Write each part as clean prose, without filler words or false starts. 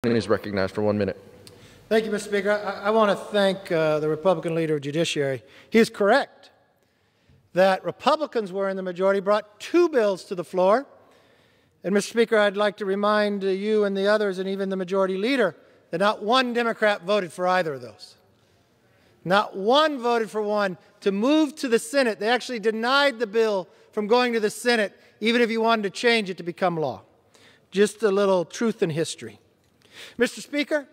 Biden is recognized for 1 minute. Thank you, Mr. Speaker. I want to thank the Republican leader of Judiciary. He is correct that Republicans were in the majority, brought 2 bills to the floor. And, Mr. Speaker, I'd like to remind you and the others, and even the majority leader, that not one Democrat voted for either of those. Not one voted for one to move to the Senate. They actually denied the bill from going to the Senate, even if you wanted to change it to become law. Just a little truth in history. Mr. Speaker,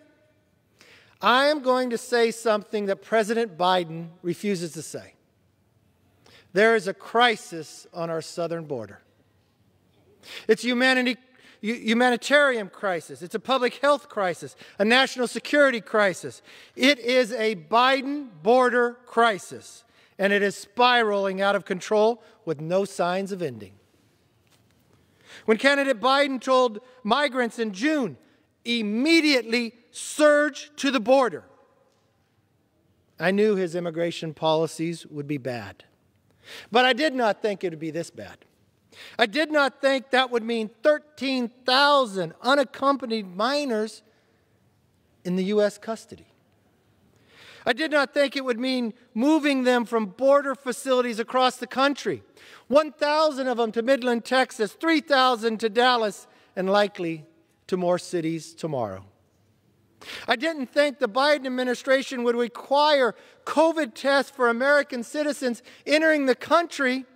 I am going to say something that President Biden refuses to say. There is a crisis on our southern border. It's a humanitarian crisis. It's a public health crisis, a national security crisis. It is a Biden border crisis, and it is spiraling out of control with no signs of ending. When candidate Biden told migrants in June, immediately surge to the border, I knew his immigration policies would be bad. But I did not think it would be this bad. I did not think that would mean 13,000 unaccompanied minors in the U.S. custody. I did not think it would mean moving them from border facilities across the country, 1,000 of them to Midland, Texas, 3,000 to Dallas, and likely to more cities tomorrow. I didn't think the Biden administration would require COVID tests for American citizens entering the country,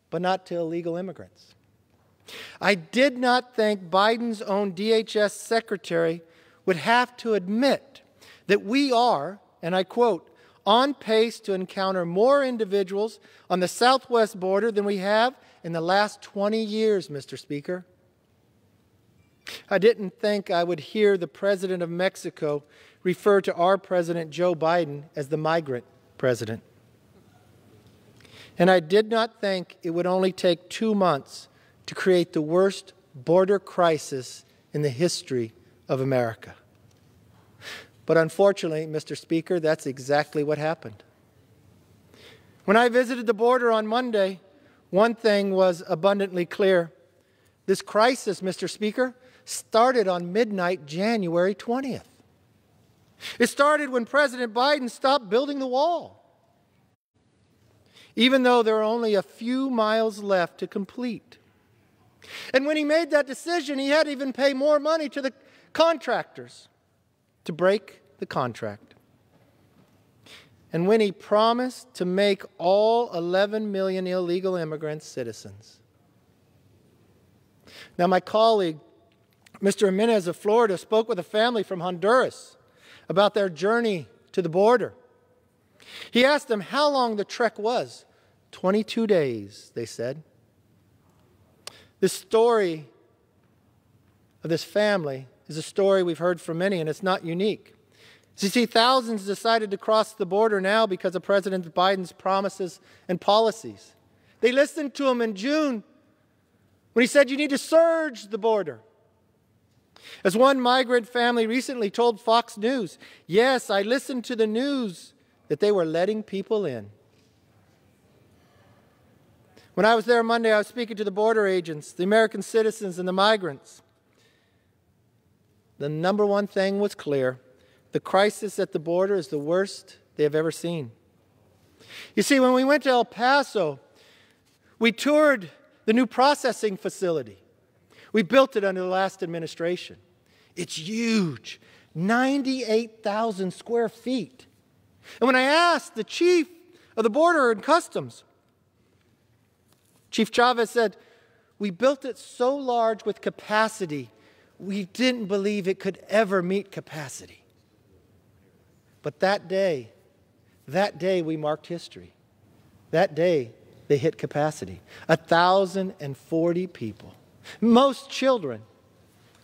but not to illegal immigrants. I did not think Biden's own DHS secretary would have to admit that we are, and I quote, on pace to encounter more individuals on the southwest border than we have in the last 20 years, Mr. Speaker. I didn't think I would hear the president of Mexico refer to our President Joe Biden as the migrant president. And I did not think it would only take 2 months to create the worst border crisis in the history of America. But unfortunately, Mr. Speaker, that's exactly what happened. When I visited the border on Monday, one thing was abundantly clear. This crisis, Mr. Speaker, started on midnight, January 20th. It started when President Biden stopped building the wall, even though there are only a few miles left to complete. And when he made that decision, he had to even pay more money to the contractors to break the contract. And when he promised to make all 11 million illegal immigrants citizens. Now, my colleague, Mr. Jimenez of Florida, spoke with a family from Honduras about their journey to the border. He asked them how long the trek was. 22 days, they said. This story of this family is a story we've heard from many, and it's not unique. So you see, thousands decided to cross the border now because of President Biden's promises and policies. They listened to him in June when he said you need to surge the border. As one migrant family recently told Fox News, yes, I listened to the news that they were letting people in. When I was there Monday, I was speaking to the border agents, the American citizens, and the migrants. The number one thing was clear. The crisis at the border is the worst they have ever seen. You see, when we went to El Paso, we toured the new processing facility. We built it under the last administration. It's huge, 98,000 square feet. And when I asked the chief of the border and customs, Chief Chavez said, we built it so large with capacity, we didn't believe it could ever meet capacity. But that day we marked history. That day they hit capacity. 1,040 people, most children,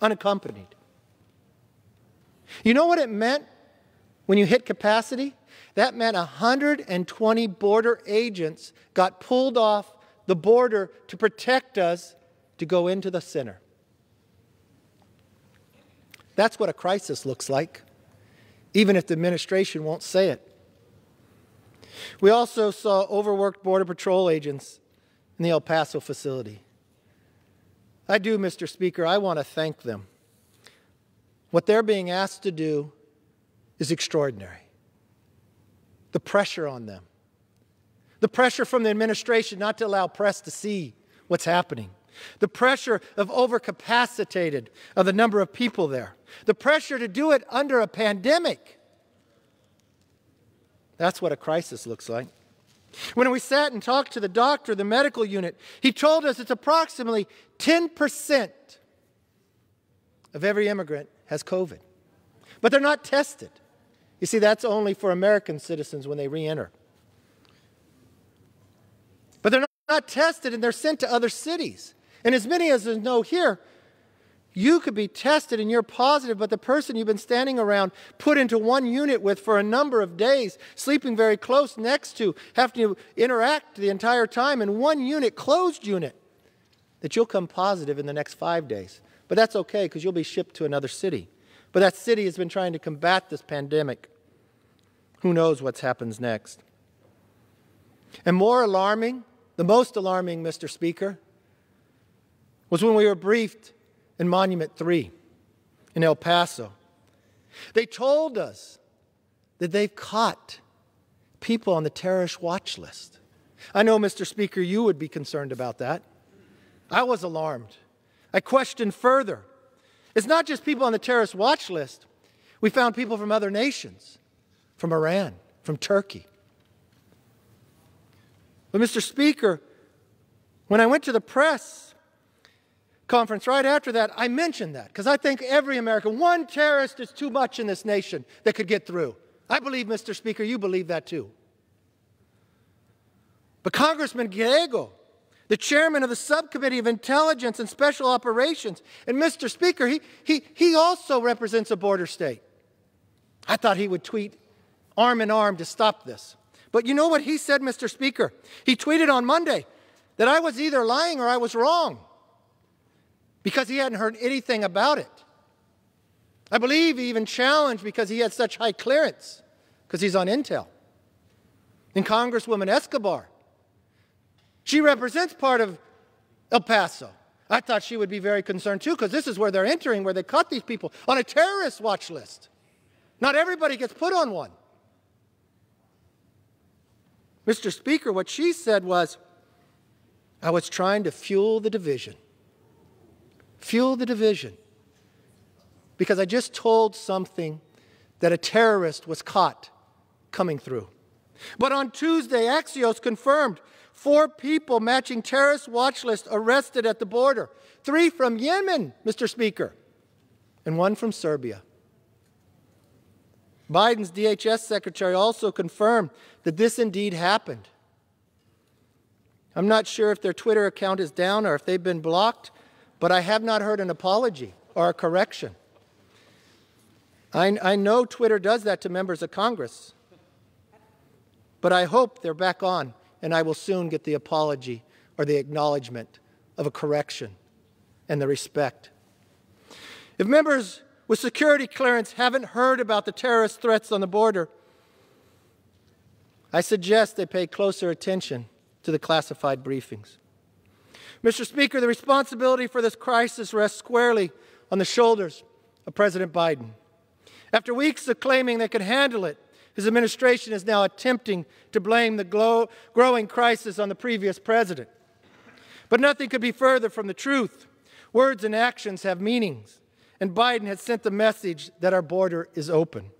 unaccompanied. You know what it meant when you hit capacity? That meant 120 border agents got pulled off the border to protect us to go into the center. That's what a crisis looks like, even if the administration won't say it. We also saw overworked Border Patrol agents in the El Paso facility. I do, Mr. Speaker, I want to thank them. what they're being asked to do is extraordinary. The pressure on them. The pressure from the administration not to allow press to see what's happening. The pressure of overcapacitated of the number of people there. The pressure to do it under a pandemic. That's what a crisis looks like. When we sat and talked to the doctor, the medical unit, he told us it's approximately 10% of every immigrant has COVID. But they're not tested. You see, that's only for American citizens when they re-enter. But they're not tested, and they're sent to other cities. And as many as know here, you could be tested and you're positive, but the person you've been standing around, put into one unit with for a number of days, sleeping very close next to, having to interact the entire time in one unit, closed unit, that you'll come positive in the next 5 days. But that's okay, because you'll be shipped to another city. But that city has been trying to combat this pandemic. Who knows what happens next? And more alarming, the most alarming, Mr. Speaker, was when we were briefed in Monument 3 in El Paso. They told us that they've caught people on the terrorist watch list. I know, Mr. Speaker, you would be concerned about that. I was alarmed. I questioned further. It's not just people on the terrorist watch list. We found people from other nations, from Iran, from Turkey. But, Mr. Speaker, when I went to the press conference right after that, I mentioned that because I think every American, one terrorist is too much in this nation that could get through. I believe, Mr. Speaker, you believe that too. But Congressman Gallego, the chairman of the Subcommittee of Intelligence and Special Operations, and Mr. Speaker, he also represents a border state. I thought he would tweet arm in arm to stop this. But you know what he said, Mr. Speaker? He tweeted on Monday that I was either lying or I was wrong because he hadn't heard anything about it. I believe he even challenged because he had such high clearance because he's on intel. And Congresswoman Escobar, she represents part of El Paso. I thought she would be very concerned too because this is where they're entering, where they caught these people on a terrorist watch list. Not everybody gets put on one. Mr. Speaker, what she said was, I was trying to fuel the division. Fuel the division. Because I just told something that a terrorist was caught coming through. But on Tuesday, Axios confirmed 4 people matching terrorist watch list arrested at the border. 3 from Yemen, Mr. Speaker, and 1 from Serbia. Biden's DHS secretary also confirmed that this indeed happened. I'm not sure if their Twitter account is down or if they've been blocked, but I have not heard an apology or a correction. I know Twitter does that to members of Congress, but I hope they're back on and I will soon get the apology or the acknowledgement of a correction and the respect. If members with security clearance haven't heard about the terrorist threats on the border, I suggest they pay closer attention to the classified briefings. Mr. Speaker, the responsibility for this crisis rests squarely on the shoulders of President Biden. After weeks of claiming they could handle it, his administration is now attempting to blame the growing crisis on the previous president. But nothing could be further from the truth. Words and actions have meanings. And Biden has sent the message that our border is open.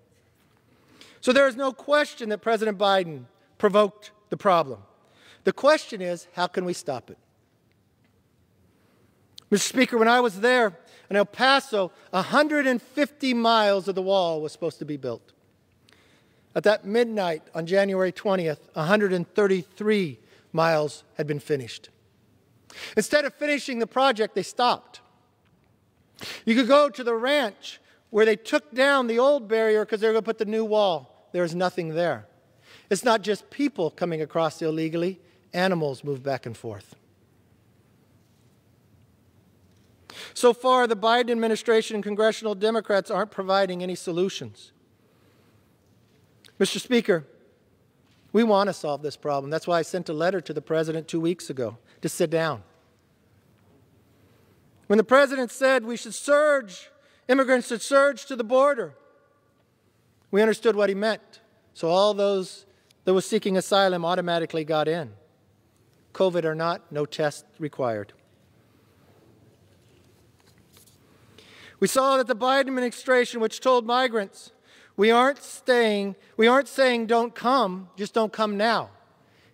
So there is no question that President Biden provoked the problem. The question is, how can we stop it? Mr. Speaker, when I was there in El Paso, 150 miles of the wall was supposed to be built. At that midnight on January 20th, 133 miles had been finished. Instead of finishing the project, they stopped. You could go to the ranch where they took down the old barrier because they were going to put the new wall. There's nothing there. It's not just people coming across illegally. Animals move back and forth. So far, the Biden administration and congressional Democrats aren't providing any solutions. Mr. Speaker, we want to solve this problem. That's why I sent a letter to the President 2 weeks ago to sit down. When the President said we should surge immigrants had surged to the border. We understood what he meant. So all those that were seeking asylum automatically got in. COVID or not, no test required. We saw that the Biden administration, which told migrants, we aren't saying don't come, just don't come now.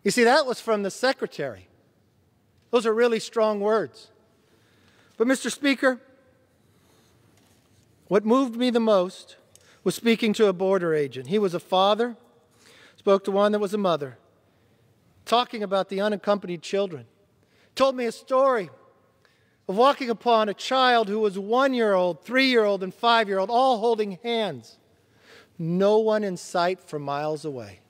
You see, that was from the secretary. Those are really strong words. But Mr. Speaker, what moved me the most was speaking to a border agent. He was a father, spoke to one that was a mother, talking about the unaccompanied children. Told me a story of walking upon a child who was 1-year-old, 3-year-old, and 5-year-old, all holding hands. No one in sight for miles away.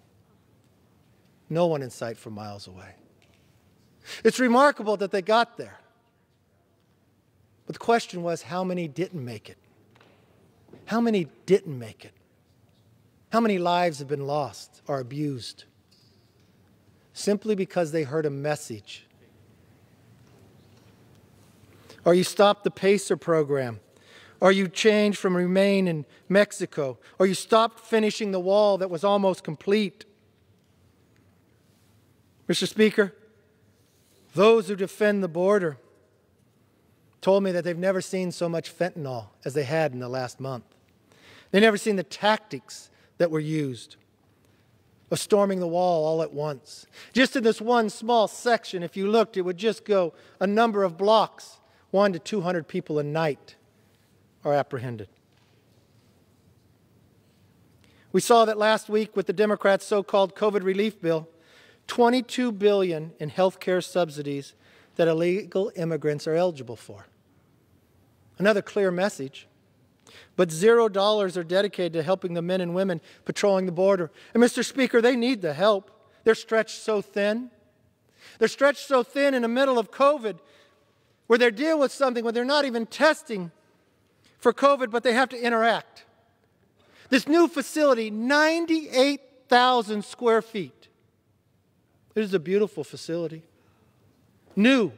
No one in sight for miles away. It's remarkable that they got there. But the question was, how many didn't make it? How many didn't make it? How many lives have been lost or abused? Simply because they heard a message. Or you stopped the PACER program. Or you changed from Remain in Mexico. Or you stopped finishing the wall that was almost complete. Mr. Speaker, those who defend the border told me that they've never seen so much fentanyl as they had in the last month. They've never seen the tactics that were used of storming the wall all at once. Just in this one small section, if you looked, it would just go a number of blocks. 100 to 200 people a night are apprehended. We saw that last week with the Democrats' so-called COVID relief bill, $22 billion in health care subsidies that illegal immigrants are eligible for. Another clear message. But $0 are dedicated to helping the men and women patrolling the border. And Mr. Speaker, they need the help. They're stretched so thin. They're stretched so thin in the middle of COVID, where they're dealing with something where they're not even testing for COVID, but they have to interact. This new facility, 98,000 square feet. It is a beautiful facility. New.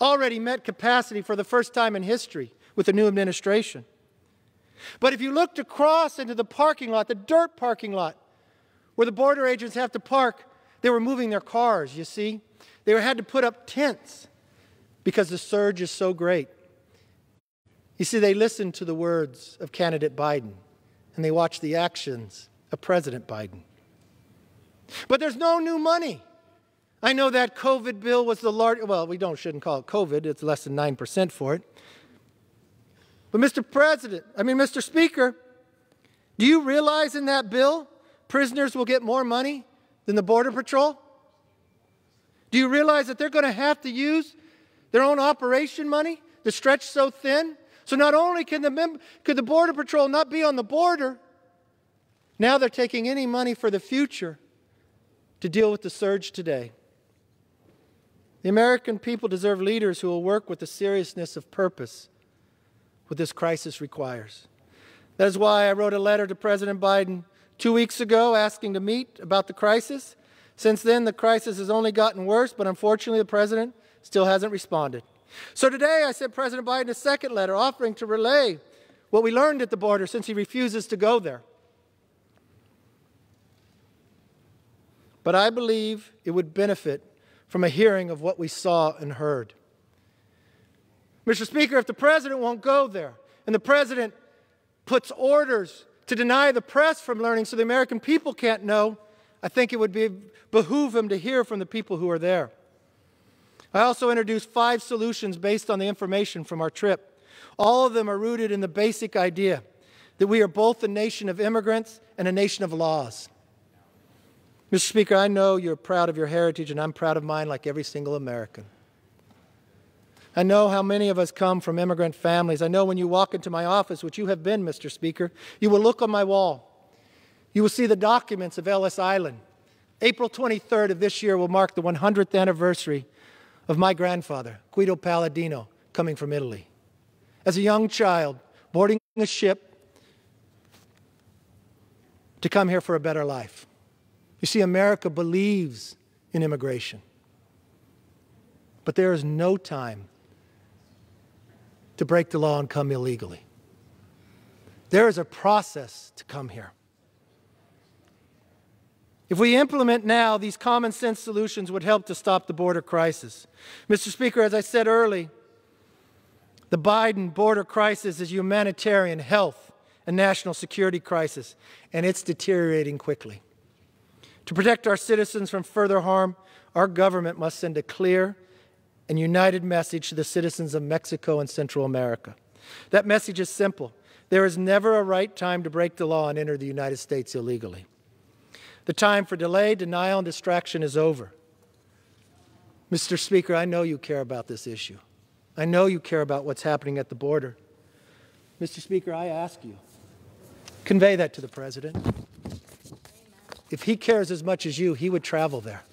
Already met capacity for the first time in history with the new administration. But if you looked across into the parking lot, the dirt parking lot, where the border agents have to park, they were moving their cars, you see. They had to put up tents because the surge is so great. You see, they listened to the words of candidate Biden, and they watched the actions of President Biden. But there's no new money. I know that COVID bill was the largest, well, shouldn't call it COVID, it's less than 9% for it. But Mr. Speaker, do you realize in that bill, prisoners will get more money than the Border Patrol? Do you realize that they're going to have to use their own operation money to stretch so thin? So not only could the Border Patrol not be on the border, now they're taking any money for the future to deal with the surge today. The American people deserve leaders who will work with the seriousness of purpose what this crisis requires. That is why I wrote a letter to President Biden 2 weeks ago asking to meet about the crisis. Since then, the crisis has only gotten worse, but unfortunately the President still hasn't responded. So today I sent President Biden a second letter offering to relay what we learned at the border since he refuses to go there. But I believe it would benefit from a hearing of what we saw and heard. Mr. Speaker, if the President won't go there, and the President puts orders to deny the press from learning so the American people can't know, I think it would behoove him to hear from the people who are there. I also introduced 5 solutions based on the information from our trip. All of them are rooted in the basic idea that we are both a nation of immigrants and a nation of laws. Mr. Speaker, I know you're proud of your heritage, and I'm proud of mine like every single American. I know how many of us come from immigrant families. I know when you walk into my office, which you have been, Mr. Speaker, you will look on my wall. You will see the documents of Ellis Island. April 23rd of this year will mark the 100th anniversary of my grandfather, Guido Palladino, coming from Italy. As a young child, boarding a ship to come here for a better life. You see, America believes in immigration. But there is no time to break the law and come illegally. There is a process to come here. If we implement now, these common sense solutions would help to stop the border crisis. Mr. Speaker, as I said early, the Biden border crisis is a humanitarian, health, and national security crisis, and it's deteriorating quickly. To protect our citizens from further harm, our government must send a clear and united message to the citizens of Mexico and Central America. That message is simple. There is never a right time to break the law and enter the United States illegally. The time for delay, denial, and distraction is over. Mr. Speaker, I know you care about this issue. I know you care about what's happening at the border. Mr. Speaker, I ask you, convey that to the President. If he cares as much as you, he would travel there.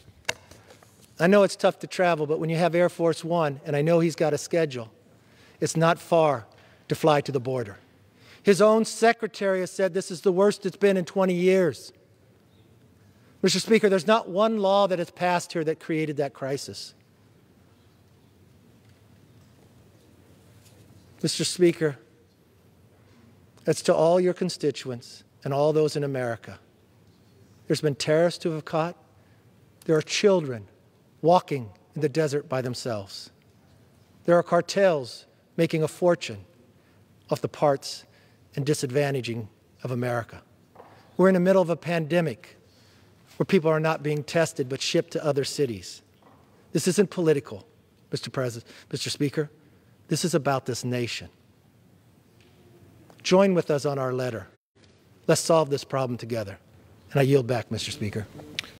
I know it's tough to travel, but when you have Air Force One, and I know he's got a schedule, it's not far to fly to the border. His own secretary has said this is the worst it's been in 20 years. Mr. Speaker, there's not one law that has passed here that created that crisis. Mr. Speaker, it's to all your constituents and all those in America. There's been terrorists who have caught. There are children walking in the desert by themselves. There are cartels making a fortune off the parts and disadvantaging of America. We're in the middle of a pandemic where people are not being tested but shipped to other cities. This isn't political, Mr. Speaker. This is about this nation. Join with us on our letter. Let's solve this problem together. And I yield back, Mr. Speaker.